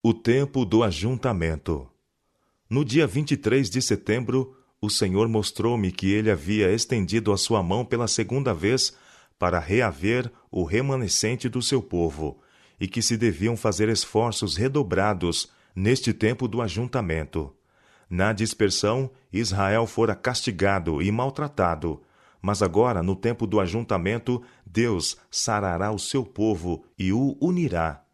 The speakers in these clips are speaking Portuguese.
O tempo do ajuntamento. No dia 23 de setembro, o Senhor mostrou-me que ele havia estendido a sua mão pela segunda vez para reaver o remanescente do seu povo, e que se deviam fazer esforços redobrados neste tempo do ajuntamento. Na dispersão, Israel fora castigado e maltratado, mas agora, no tempo do ajuntamento, Deus sarará o seu povo e o unirá.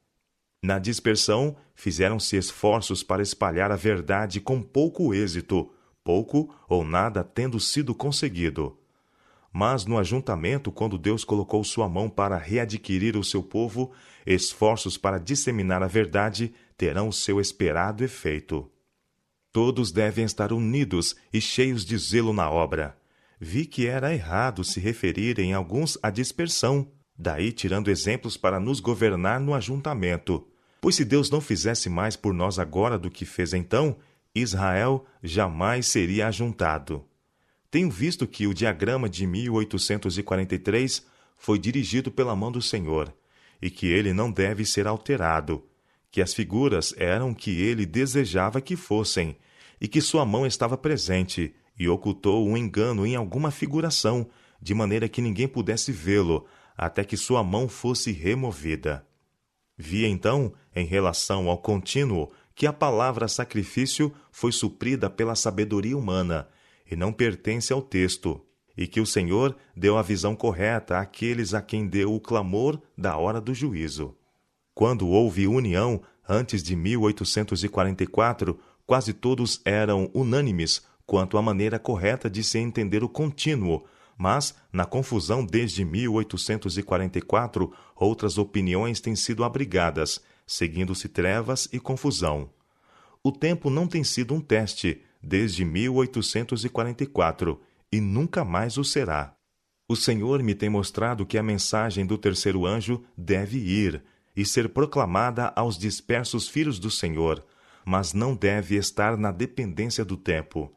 Na dispersão, fizeram-se esforços para espalhar a verdade com pouco êxito, pouco ou nada tendo sido conseguido. Mas no ajuntamento, quando Deus colocou sua mão para readquirir o seu povo, esforços para disseminar a verdade terão o seu esperado efeito. Todos devem estar unidos e cheios de zelo na obra. Vi que era errado se referirem alguns à dispersão, daí tirando exemplos para nos governar no ajuntamento. Pois se Deus não fizesse mais por nós agora do que fez então, Israel jamais seria ajuntado. Tenho visto que o diagrama de 1843 foi dirigido pela mão do Senhor, e que ele não deve ser alterado, que as figuras eram o que ele desejava que fossem, e que sua mão estava presente, e ocultou um engano em alguma figuração, de maneira que ninguém pudesse vê-lo, até que sua mão fosse removida. Vi então, em relação ao contínuo, que a palavra sacrifício foi suprida pela sabedoria humana, e não pertence ao texto, e que o Senhor deu a visão correta àqueles a quem deu o clamor da hora do juízo. Quando houve união, antes de 1844, quase todos eram unânimes quanto à maneira correta de se entender o contínuo, mas, na confusão desde 1844, outras opiniões têm sido abrigadas, seguindo-se trevas e confusão. O tempo não tem sido um teste desde 1844, e nunca mais o será. O Senhor me tem mostrado que a mensagem do terceiro anjo deve ir e ser proclamada aos dispersos filhos do Senhor, mas não deve estar na dependência do tempo.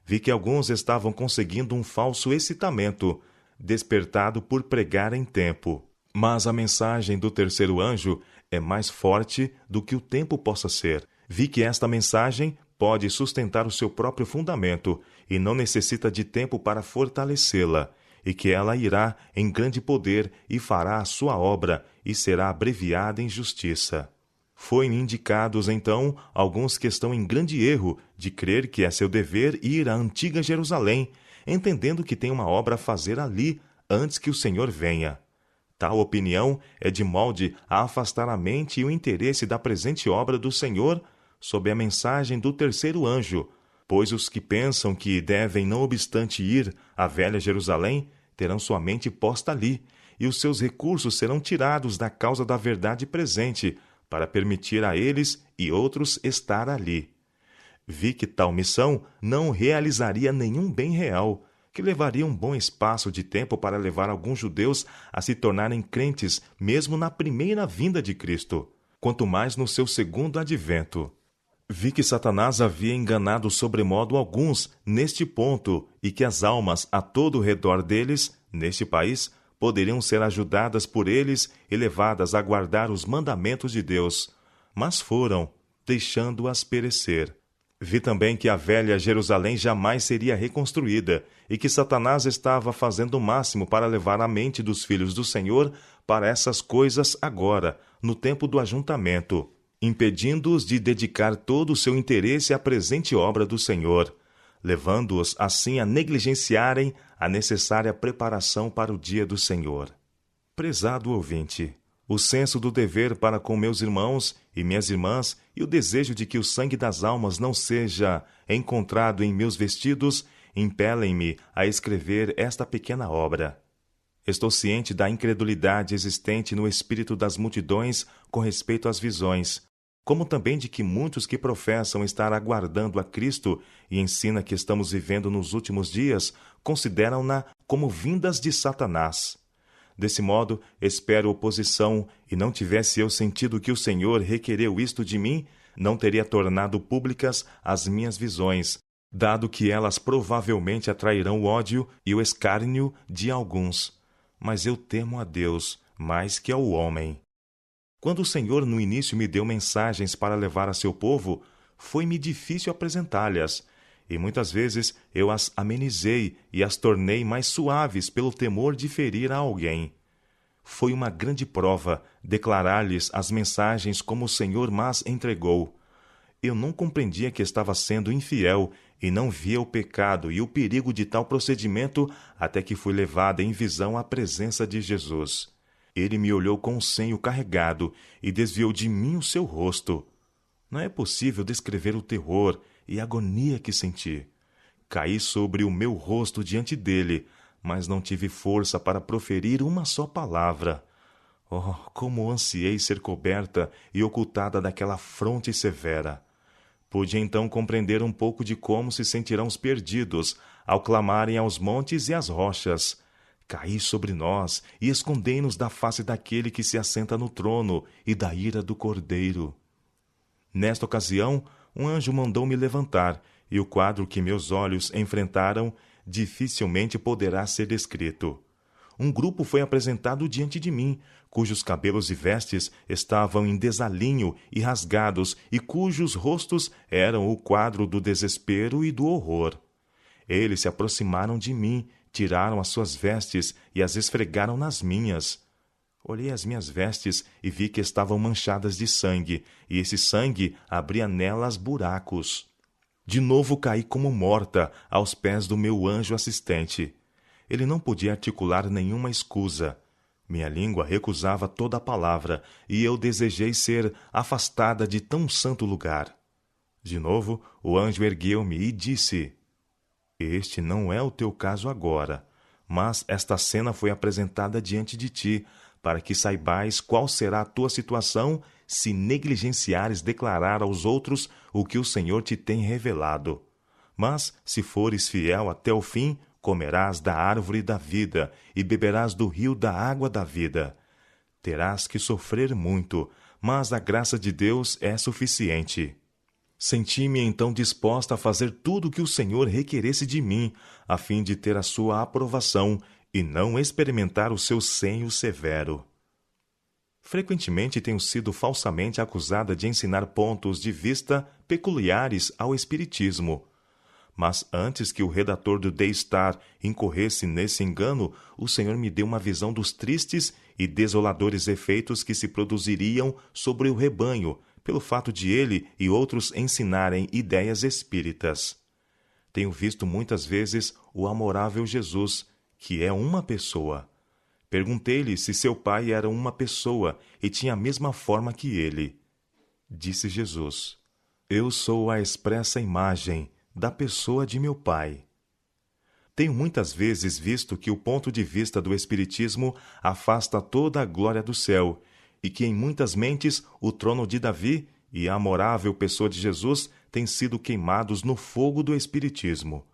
Vi que alguns estavam conseguindo um falso excitamento, despertado por pregar em tempo. Mas a mensagem do terceiro anjo é mais forte do que o tempo possa ser. Vi que esta mensagem pode sustentar o seu próprio fundamento e não necessita de tempo para fortalecê-la, e que ela irá em grande poder e fará a sua obra e será abreviada em justiça. Foi-me indicados, então, alguns que estão em grande erro de crer que é seu dever ir à antiga Jerusalém, entendendo que tem uma obra a fazer ali antes que o Senhor venha. Tal opinião é de molde a afastar a mente e o interesse da presente obra do Senhor sob a mensagem do terceiro anjo, pois os que pensam que devem, não obstante ir à velha Jerusalém, terão sua mente posta ali, e os seus recursos serão tirados da causa da verdade presente, para permitir a eles e outros estar ali. Vi que tal missão não realizaria nenhum bem real, que levaria um bom espaço de tempo para levar alguns judeus a se tornarem crentes mesmo na primeira vinda de Cristo, quanto mais no seu segundo advento. Vi que Satanás havia enganado sobremodo alguns neste ponto e que as almas a todo o redor deles, neste país, poderiam ser ajudadas por eles e levadas a guardar os mandamentos de Deus, mas foram, deixando-as perecer. Vi também que a velha Jerusalém jamais seria reconstruída e que Satanás estava fazendo o máximo para levar a mente dos filhos do Senhor para essas coisas agora, no tempo do ajuntamento, impedindo-os de dedicar todo o seu interesse à presente obra do Senhor, levando-os assim a negligenciarem a necessária preparação para o dia do Senhor. Prezado ouvinte, o senso do dever para com meus irmãos e minhas irmãs e o desejo de que o sangue das almas não seja encontrado em meus vestidos impelem-me a escrever esta pequena obra. Estou ciente da incredulidade existente no espírito das multidões com respeito às visões, como também de que muitos que professam estar aguardando a Cristo e ensina que estamos vivendo nos últimos dias, consideram-na como vindas de Satanás. Desse modo, espero oposição, e não tivesse eu sentido que o Senhor requereu isto de mim, não teria tornado públicas as minhas visões, dado que elas provavelmente atrairão o ódio e o escárnio de alguns. Mas eu temo a Deus mais que ao homem. Quando o Senhor no início me deu mensagens para levar a seu povo, foi-me difícil apresentá-las, e muitas vezes eu as amenizei e as tornei mais suaves pelo temor de ferir a alguém. Foi uma grande prova declarar-lhes as mensagens como o Senhor mas entregou. Eu não compreendia que estava sendo infiel e não via o pecado e o perigo de tal procedimento até que fui levada em visão à presença de Jesus. Ele me olhou com o senho carregado e desviou de mim o seu rosto. Não é possível descrever o terror e a agonia que senti. Caí sobre o meu rosto diante dele, mas não tive força para proferir uma só palavra. Oh, como ansiei ser coberta e ocultada daquela fronte severa! Pude então compreender um pouco de como se sentirão os perdidos ao clamarem aos montes e às rochas: caí sobre nós e escondei-nos da face daquele que se assenta no trono e da ira do Cordeiro. Nesta ocasião, um anjo mandou-me levantar, e o quadro que meus olhos enfrentaram dificilmente poderá ser descrito. Um grupo foi apresentado diante de mim, cujos cabelos e vestes estavam em desalinho e rasgados, e cujos rostos eram o quadro do desespero e do horror. Eles se aproximaram de mim, tiraram as suas vestes e as esfregaram nas minhas. Olhei as minhas vestes e vi que estavam manchadas de sangue, e esse sangue abria nelas buracos. De novo caí como morta aos pés do meu anjo assistente. Ele não podia articular nenhuma escusa. Minha língua recusava toda a palavra, e eu desejei ser afastada de tão santo lugar. De novo, o anjo ergueu-me e disse: Este não é o teu caso agora, mas esta cena foi apresentada diante de ti, para que saibais qual será a tua situação se negligenciares declarar aos outros o que o Senhor te tem revelado. Mas, se fores fiel até o fim, comerás da árvore da vida e beberás do rio da água da vida. Terás que sofrer muito, mas a graça de Deus é suficiente. Senti-me então disposta a fazer tudo o que o Senhor requeresse de mim, a fim de ter a sua aprovação e não experimentar o seu senho severo. Frequentemente tenho sido falsamente acusada de ensinar pontos de vista peculiares ao Espiritismo. Mas antes que o redator do The Star incorresse nesse engano, o Senhor me deu uma visão dos tristes e desoladores efeitos que se produziriam sobre o rebanho, pelo fato de ele e outros ensinarem ideias espíritas. Tenho visto muitas vezes o amorável Jesus, que é uma pessoa. Perguntei-lhe se seu pai era uma pessoa e tinha a mesma forma que ele. Disse Jesus: Eu sou a expressa imagem da pessoa de meu pai. Tenho muitas vezes visto que o ponto de vista do Espiritismo afasta toda a glória do céu, e que em muitas mentes o trono de Davi e a amorável pessoa de Jesus têm sido queimados no fogo do Espiritismo.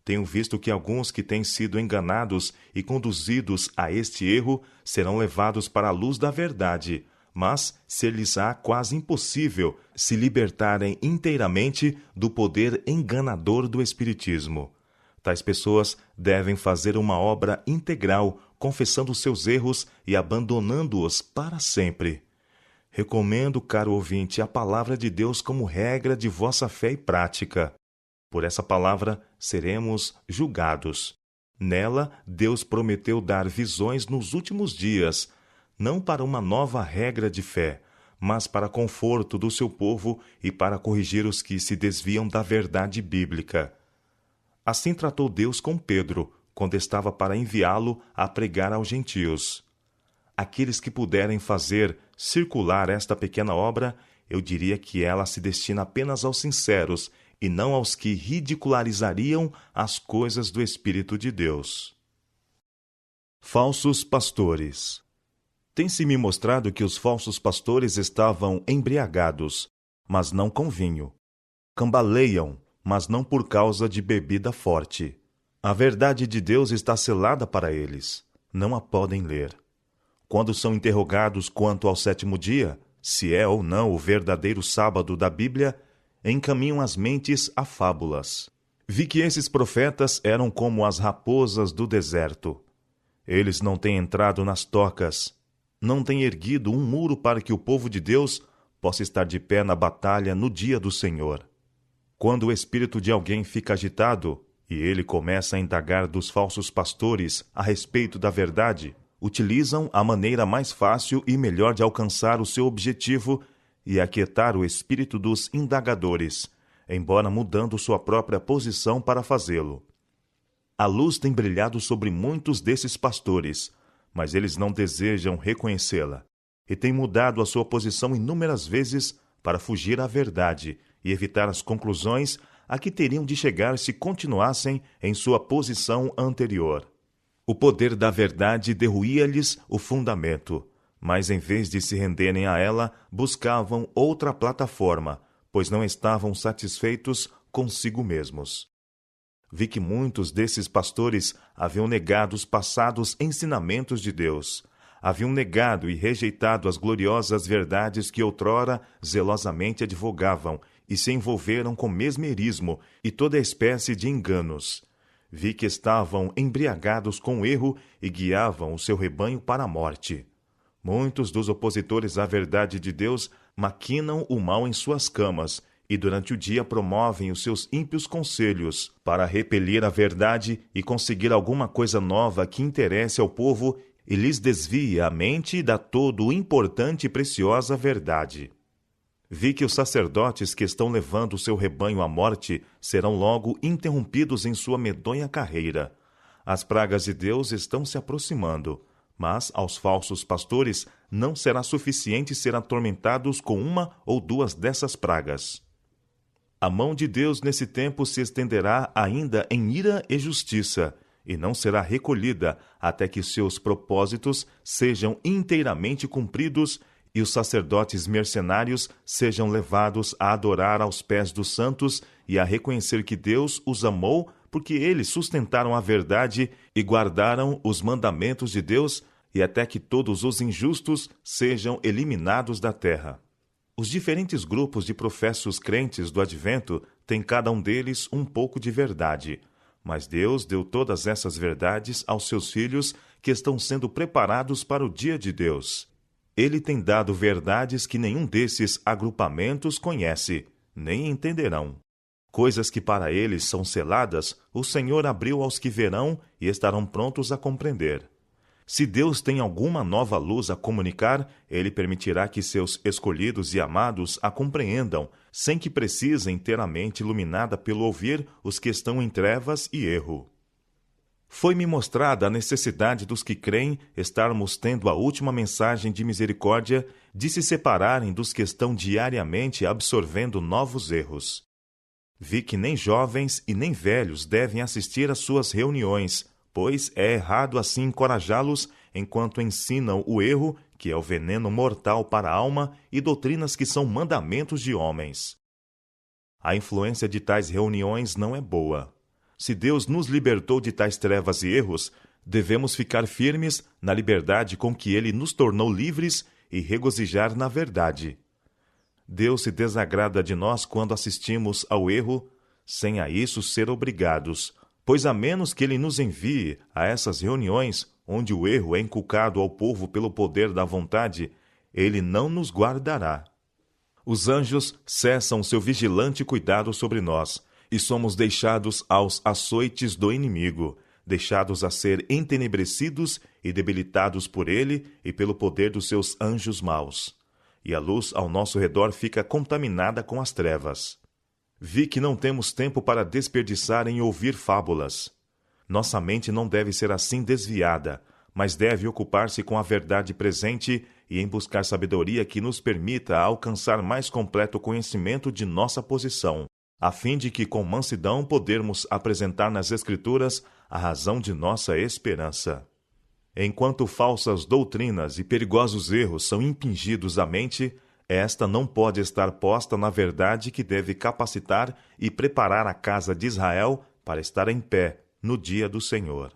Tenho visto que alguns que têm sido enganados e conduzidos a este erro serão levados para a luz da verdade, mas ser-lhes-á quase impossível se libertarem inteiramente do poder enganador do Espiritismo. Tais pessoas devem fazer uma obra integral, confessando seus erros e abandonando-os para sempre. Recomendo, caro ouvinte, a palavra de Deus como regra de vossa fé e prática. Por essa palavra seremos julgados. Nela, Deus prometeu dar visões nos últimos dias, não para uma nova regra de fé, mas para conforto do seu povo e para corrigir os que se desviam da verdade bíblica. Assim tratou Deus com Pedro, quando estava para enviá-lo a pregar aos gentios. Aqueles que puderem fazer circular esta pequena obra, eu diria que ela se destina apenas aos sinceros e não aos que ridicularizariam as coisas do Espírito de Deus. Falsos pastores. Tem-se-me mostrado que os falsos pastores estavam embriagados, mas não com vinho. Cambaleiam, mas não por causa de bebida forte. A verdade de Deus está selada para eles. Não a podem ler. Quando são interrogados quanto ao sétimo dia, se é ou não o verdadeiro sábado da Bíblia, encaminham as mentes a fábulas. Vi que esses profetas eram como as raposas do deserto. Eles não têm entrado nas tocas, não tem erguido um muro para que o povo de Deus possa estar de pé na batalha no dia do Senhor. Quando o espírito de alguém fica agitado e ele começa a indagar dos falsos pastores a respeito da verdade, utilizam a maneira mais fácil e melhor de alcançar o seu objetivo e aquietar o espírito dos indagadores, embora mudando sua própria posição para fazê-lo. A luz tem brilhado sobre muitos desses pastores, mas eles não desejam reconhecê-la, e têm mudado a sua posição inúmeras vezes para fugir à verdade e evitar as conclusões a que teriam de chegar se continuassem em sua posição anterior. O poder da verdade derruía-lhes o fundamento, mas em vez de se renderem a ela, buscavam outra plataforma, pois não estavam satisfeitos consigo mesmos. Vi que muitos desses pastores haviam negado os passados ensinamentos de Deus, haviam negado e rejeitado as gloriosas verdades que outrora zelosamente advogavam e se envolveram com mesmerismo e toda espécie de enganos. Vi que estavam embriagados com o erro e guiavam o seu rebanho para a morte. Muitos dos opositores à verdade de Deus maquinam o mal em suas camas e durante o dia promovem os seus ímpios conselhos para repelir a verdade e conseguir alguma coisa nova que interesse ao povo e lhes desvie a mente da todo importante e preciosa verdade. Vi que os sacerdotes que estão levando o seu rebanho à morte serão logo interrompidos em sua medonha carreira. As pragas de Deus estão se aproximando, mas aos falsos pastores não será suficiente ser atormentados com uma ou duas dessas pragas. A mão de Deus nesse tempo se estenderá ainda em ira e justiça, e não será recolhida até que seus propósitos sejam inteiramente cumpridos e os sacerdotes mercenários sejam levados a adorar aos pés dos santos e a reconhecer que Deus os amou porque eles sustentaram a verdade e guardaram os mandamentos de Deus e até que todos os injustos sejam eliminados da terra. Os diferentes grupos de professos crentes do Advento têm cada um deles um pouco de verdade, mas Deus deu todas essas verdades aos seus filhos que estão sendo preparados para o dia de Deus. Ele tem dado verdades que nenhum desses agrupamentos conhece, nem entenderão. Coisas que para eles são seladas, o Senhor abriu aos que verão e estarão prontos a compreender. Se Deus tem alguma nova luz a comunicar, Ele permitirá que seus escolhidos e amados a compreendam, sem que precisem ter a mente iluminada pelo ouvir os que estão em trevas e erro. Foi-me mostrada a necessidade dos que creem estarmos tendo a última mensagem de misericórdia de se separarem dos que estão diariamente absorvendo novos erros. Vi que nem jovens e nem velhos devem assistir às suas reuniões, pois é errado assim encorajá-los enquanto ensinam o erro, que é o veneno mortal para a alma, e doutrinas que são mandamentos de homens. A influência de tais reuniões não é boa. Se Deus nos libertou de tais trevas e erros, devemos ficar firmes na liberdade com que Ele nos tornou livres e regozijar na verdade. Deus se desagrada de nós quando assistimos ao erro, sem a isso ser obrigados, pois a menos que Ele nos envie a essas reuniões, onde o erro é inculcado ao povo pelo poder da vontade, Ele não nos guardará. Os anjos cessam seu vigilante cuidado sobre nós, e somos deixados aos açoites do inimigo, deixados a ser entenebrecidos e debilitados por ele e pelo poder dos seus anjos maus. E a luz ao nosso redor fica contaminada com as trevas. Vi que não temos tempo para desperdiçar em ouvir fábulas. Nossa mente não deve ser assim desviada, mas deve ocupar-se com a verdade presente e em buscar sabedoria que nos permita alcançar mais completo conhecimento de nossa posição, a fim de que com mansidão podermos apresentar nas Escrituras a razão de nossa esperança. Enquanto falsas doutrinas e perigosos erros são impingidos à mente, esta não pode estar posta na verdade que deve capacitar e preparar a casa de Israel para estar em pé no dia do Senhor.